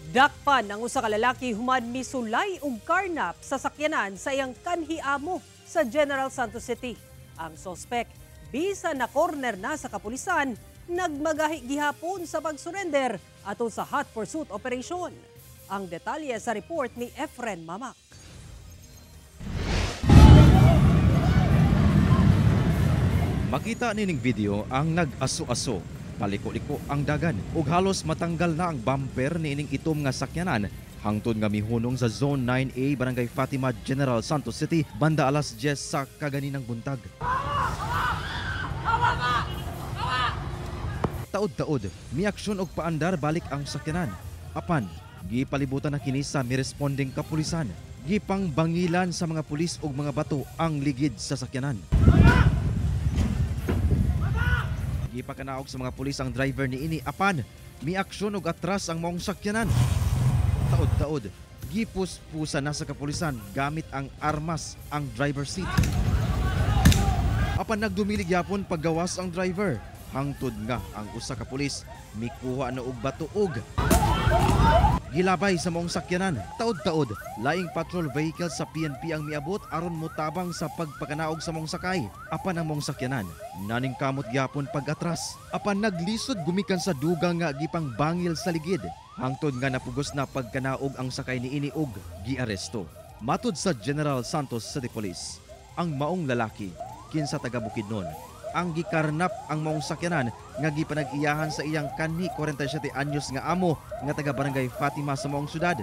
Dakpan ang usa ka lalaki human misulay og karnap sa sakyanan sa iyang kanhi-amo sa General Santos City. Ang sospek, bisan na corner na sa kapulisan, nagmagahi gihapon sa pag-surrender ato sa hot pursuit operation. Ang detalye sa report ni Efren Mamak. Makita nining video ang nag-aso-aso. Paliko-liko ang dagan ug halos matanggal na ang bumper niining itom nga sakyanan hangtod nga mihunong sa Zone 9A Barangay Fatima, General Santos City banda alas 10 sa kaganinang buntag. Taod-taod, miaksyon og paandar balik ang sakyanan. Apan, gipalibutan na kini sa miresponding kapulisan. Gipang bangilan sa mga pulis ug mga bato ang ligid sa sakyanan. Gipakanaog sa mga pulis ang driver niini apan miaksyon og atras ang maong sakyanan. Taod-taod, gipus-pusa na sa kapulisan gamit ang armas ang driver seat. Apan nagdumilig yapon paggawas ang driver. Hangtod nga ang usa ka pulis mikuha na og bato ug gilabay sa maong sakyanan. Taod-taod, laing patrol vehicle sa PNP ang miabot aron motabang sa pagpakanaog sa maong sakay. Apan ang maong sakyanan naning kamot gyapon pag-atras. Apan naglisod gumikan sa dugang nga gipang bangil sa ligid. Hangtod nga napugos na pagkanaog ang sakay niini ug giaresto. Matud sa General Santos City Police, ang maong lalaki kinsa taga Bukidnon ang gikarnap ang maong sakyanan nga gipanag-iyahan sa iyang kanhi 47 anyos nga amo nga taga Barangay Fatima sa maong syudad.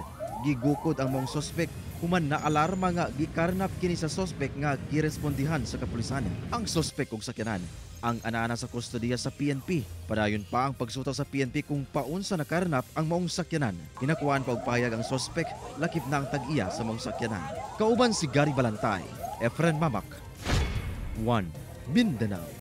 Gigukod ang maong sospek human na alarma nga gikarnap kini sa sospek nga girespondihan sa kapulisan. Ang sospek ug sakyanan ang anaana sa kustodiya sa PNP. Padayon pa ang pagsuta sa PNP kung paunsa nakarnap ang maong sakyanan. Hinakuan pa og pahayag ang sospek lakip na ang tag-iya sa maong sakyanan. Kauban si Gary Balantay, Efren Mamak, 1 Mindanao.